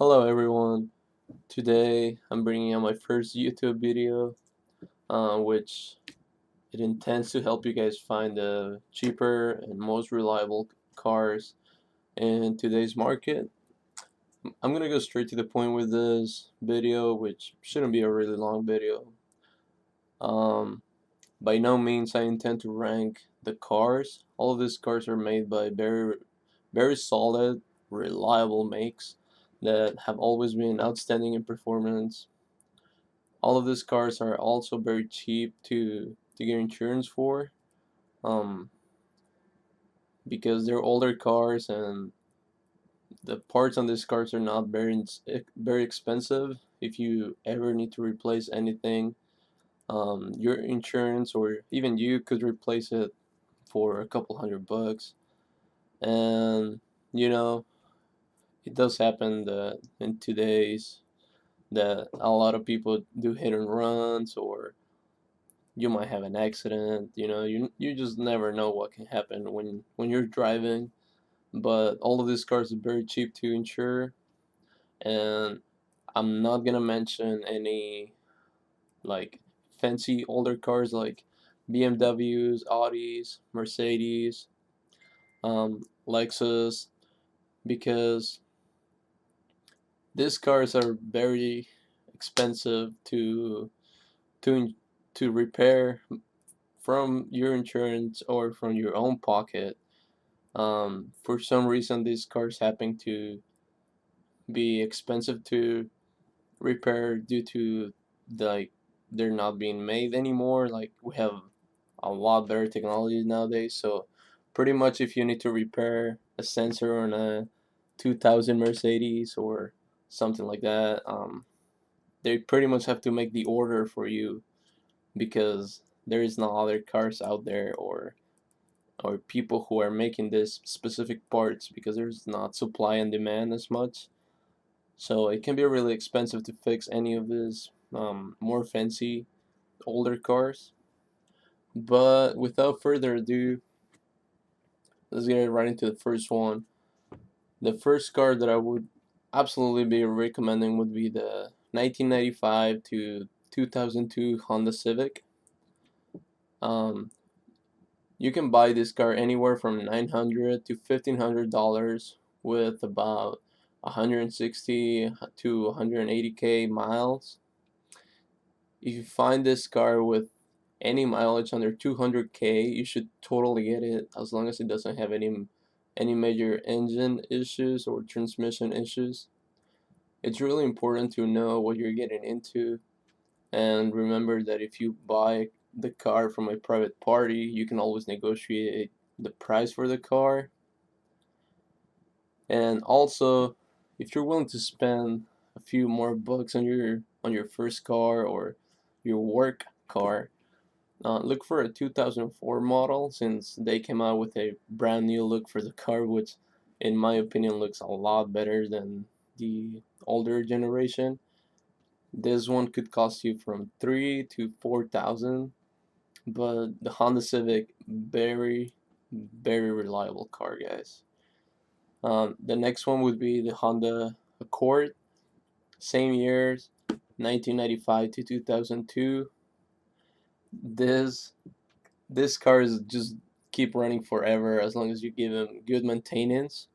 Hello everyone. Today I'm bringing out my first YouTube video, which it intends to help you guys find the cheaper and most reliable cars in today's market. I'm gonna go straight to the point with this video, which shouldn't be a really long video. Um, by no means I intend to rank the cars. All of these cars are made by very solid, reliable makes that have always been outstanding in performance. All of these cars are also very cheap to get insurance for, um, because they're older cars and the parts on these cars are not very expensive. If you ever need to replace anything, your insurance or even you could replace it for a couple $100. And you know, it does happen that in today's that a lot of people do hit and runs, or you might have an accident. You just never know what can happen when you're driving. But all of these cars are very cheap to insure, and I'm not gonna mention any like fancy older cars like BMWs, Audis, Mercedes, Lexus, because these cars are very expensive to to repair from your insurance or from your own pocket. For some reason, these cars happen to be expensive to repair due to like they're not being made anymore. Like we have a lot better technology nowadays, so pretty much if you need to repair a sensor on a 2000 Mercedes or something like that, they pretty much have to make the order for you because there is no other cars out there or people who are making this specific parts because there's not supply and demand as much. So it can be really expensive to fix any of these more fancy older cars. But without further ado, let's get right into the first one. The first car that I would absolutely be recommending would be the 1995 to 2002 Honda Civic. Um, you can buy this car anywhere from $900 to $1,500 with about 160 to 180k miles. If you find this car with any mileage under 200k, you should totally get it as long as it doesn't have any major engine issues or transmission issues. It's really important to know what you're getting into, and remember that if you buy the car from a private party, you can always negotiate the price for the car. And also, if you're willing to spend a few more bucks on your first car or your work car, look for a 2004 model, since they came out with a brand new look for the car, which in my opinion looks a lot better than the older generation. This one could cost you from 3 to 4 thousand, but the Honda Civic, very reliable car, guys. The next one would be the Honda Accord, same years, 1995 to 2002. This this car is just keep running forever as long as you give them good maintenance.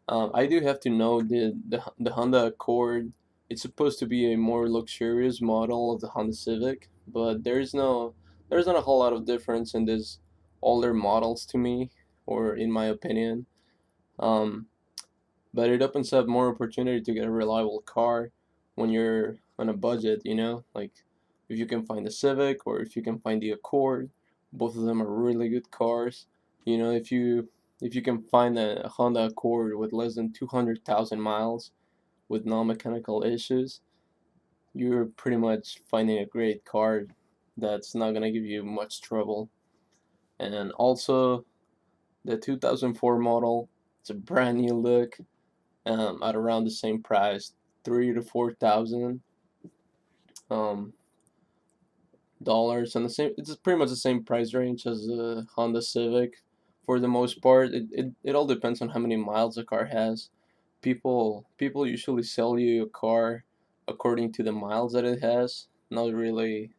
I do have to know the Honda Accord. It's supposed to be a more luxurious model of the Honda Civic, but there's not a whole lot of difference in these older models to me, or in my opinion. Um, but it opens up more opportunity to get a reliable car when you're on a budget. Like if you can find the Civic or if you can find the Accord, both of them are really good cars. If you can find a Honda Accord with less than 200,000 miles with no mechanical issues, you're pretty much finding a great car that's not gonna give you much trouble. And also the 2004 model, it's a brand new look, at around the same price, 3 to 4 thousand um, dollars, and the same. It's pretty much the same price range as the Honda Civic, for the most part. It all depends on how many miles the car has, people usually sell you a car according to the miles that it has, not really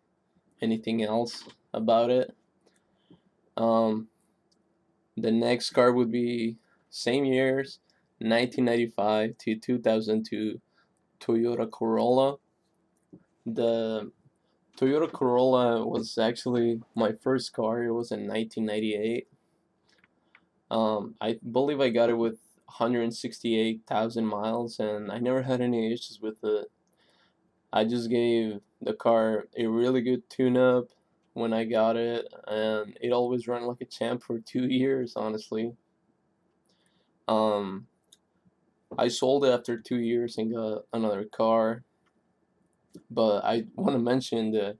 anything else about it. Um, the next car would be same years, 1995 to 2002 Toyota Corolla. The Toyota Corolla was actually my first car. It was in 1998. I believe I got it with 168,000 miles, and I never had any issues with it. I just gave the car a really good tune-up when I got it, and it always ran like a champ for 2 years, honestly. Um, I sold it after 2 years and got another car, but I want to mention that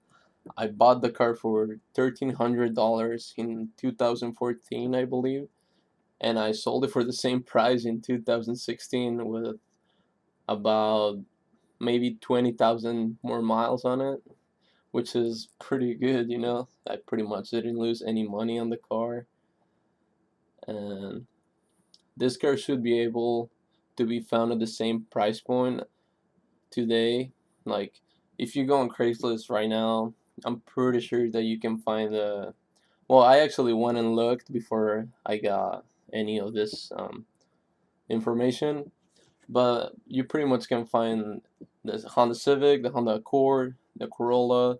I bought the car for $1,300 in 2014, I believe, and I sold it for the same price in 2016 with about maybe 20,000 more miles on it, which is pretty good, you know. I pretty much didn't lose any money on the car, and this car should be able to be found at the same price point today. Like, if you go on Craigslist right now, I'm pretty sure that you can find the. Well, I actually went and looked before I got any of this information, but you pretty much can find the Honda Civic, the Honda Accord, the Corolla,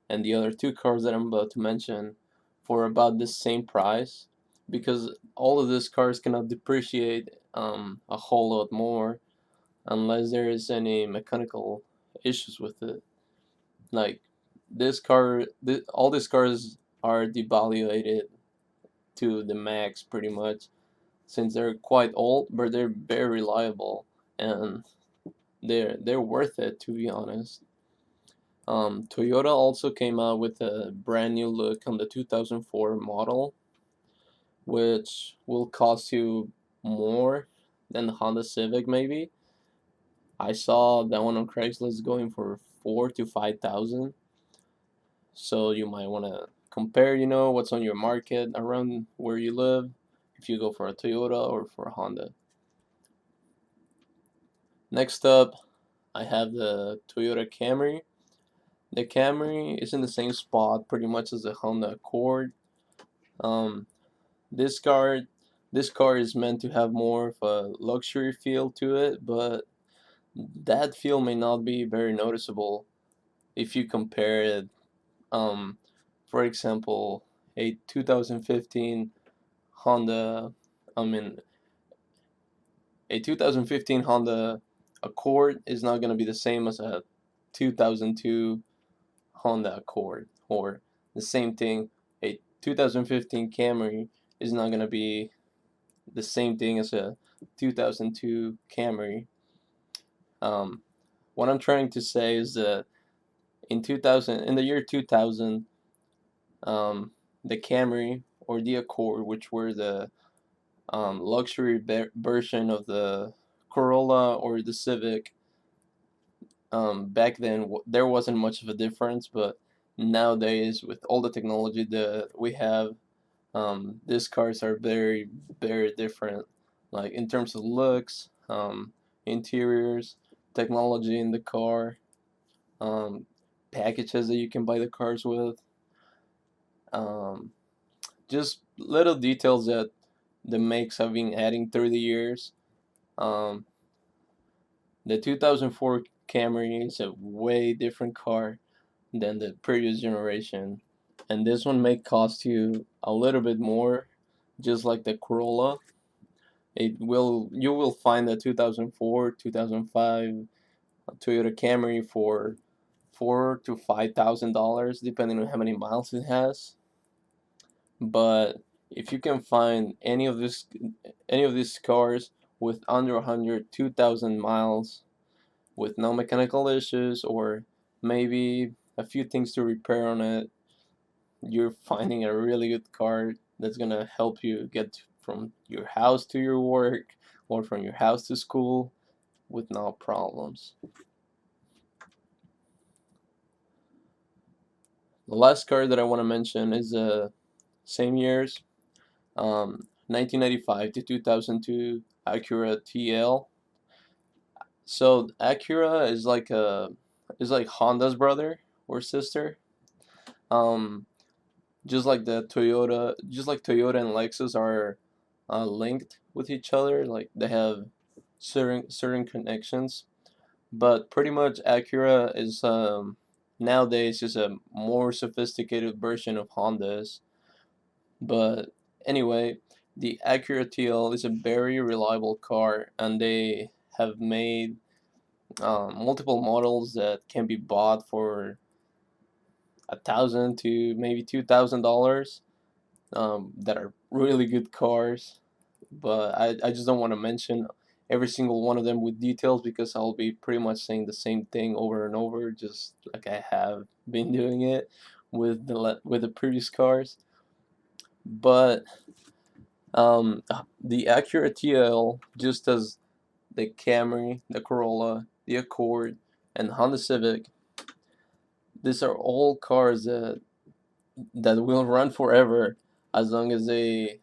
and the other two cars that I'm about to mention for about the same price, because all of these cars cannot depreciate a whole lot more unless there is any mechanical issues with it. Like all these cars are devaluated to the max pretty much, since they're quite old, but they're very reliable and they're worth it, to be honest. Toyota also came out with a brand new look on the 2004 model, which will cost you more than the Honda Civic maybe. I saw that one on Craigslist going for 4 to 5 thousand. So you might want to compare, what's on your market around where you live, if you go for a Toyota or for a Honda. Next up, I have the Toyota Camry. The Camry is in the same spot pretty much as the Honda Accord. Um, this car, this car is meant to have more of a luxury feel to it, but that feel may not be very noticeable if you compare it. Um, for example, a 2015 Honda, I mean, a 2015 Honda Accord is not going to be the same as a 2002 Honda Accord, or the same thing, a 2015 Camry is not going to be the same thing as a 2002 Camry. Um, what I'm trying to say is that in the year 2000, the Camry or the Accord, which were the luxury version of the Corolla or the Civic, back then there wasn't much of a difference, but nowadays with all the technology that we have, these cars are very, very different, like in terms of looks, interiors, technology in the car, um, packages that you can buy the cars with, um, just little details that the makes have been adding through the years. Um, the 2004 Camry is a way different car than the previous generation, and this one may cost you a little bit more, just like the Corolla. You will find the 2004, 2005 Toyota Camry for $4 to $5,000 depending on how many miles it has. But if you can find any of these cars with under 100, 2,000 miles with no mechanical issues, or maybe a few things to repair on it, you're finding a really good car that's gonna help you get from your house to your work or from your house to school with no problems. The last car that I want to mention is same years, 1995 to 2002 Acura TL. So Acura is like Honda's brother or sister. Um, just like Toyota and Lexus are linked with each other. Like they have certain connections, but pretty much Acura is nowadays just a more sophisticated version of Honda's. But anyway, the Acura TL is a very reliable car, and they have made multiple models that can be bought for 1,000 to maybe $2,000. That are really good cars, but I just don't want to mention every single one of them with details because I'll be pretty much saying the same thing over and over, just like I have been doing it with the previous cars. But the Acura TL, just as the Camry, the Corolla, the Accord, and Honda Civic, these are all cars that will run forever as long as they're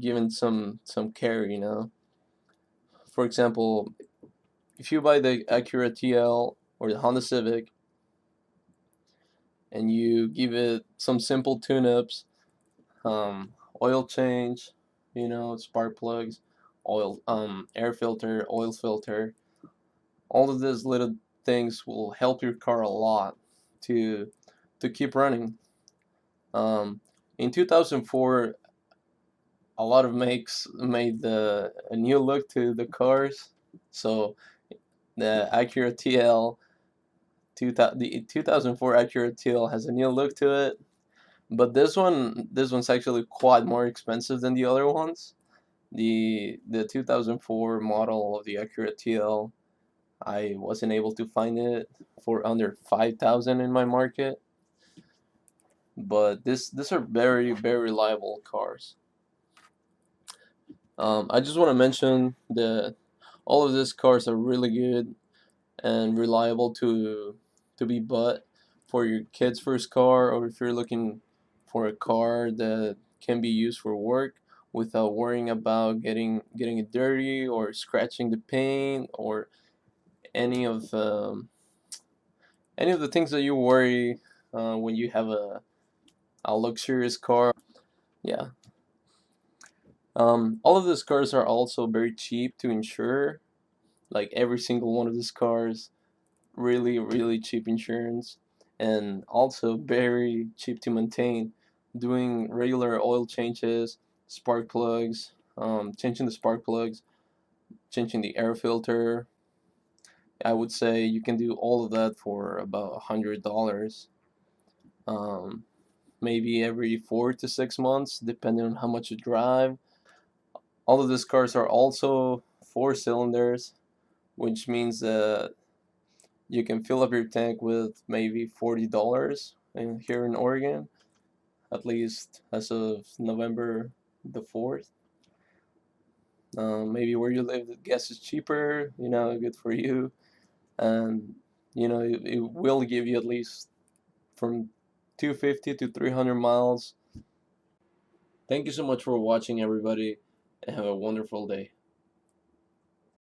given some care, you know. For example, if you buy the Acura TL or the Honda Civic and you give it some simple tune-ups, oil change, you know, spark plugs, oil, air filter, oil filter, all of these little things will help your car a lot to to keep running. Um, in 2004, a lot of makes made a new look to the cars. So the Acura TL, the 2004 Acura TL has a new look to it. But this one's actually quite more expensive than the other ones. The 2004 model of the Acura TL, I wasn't able to find it for under 5,000 in my market. But these are very reliable cars. I just want to mention that all of these cars are really good and reliable to be bought for your kid's first car, or if you're looking for a car that can be used for work without worrying about getting it dirty or scratching the paint or any of any of the things that you worry when you have a luxurious car. Yeah. All of these cars are also very cheap to insure. Like every single one of these cars, really cheap insurance, and also very cheap to maintain. Doing regular oil changes, spark plugs, changing the spark plugs, changing the air filter. I would say you can do all of that for about $100. Um, Maybe every 4 to 6 months, depending on how much you drive. All of these cars are also 4 cylinders, which means that you can fill up your tank with maybe $40 here in Oregon, at least as of November the 4th. Maybe where you live, the gas is cheaper, you know, good for you. And, you know, it will give you at least from 250 to 300 miles. Thank you so much for watching, everybody, and have a wonderful day.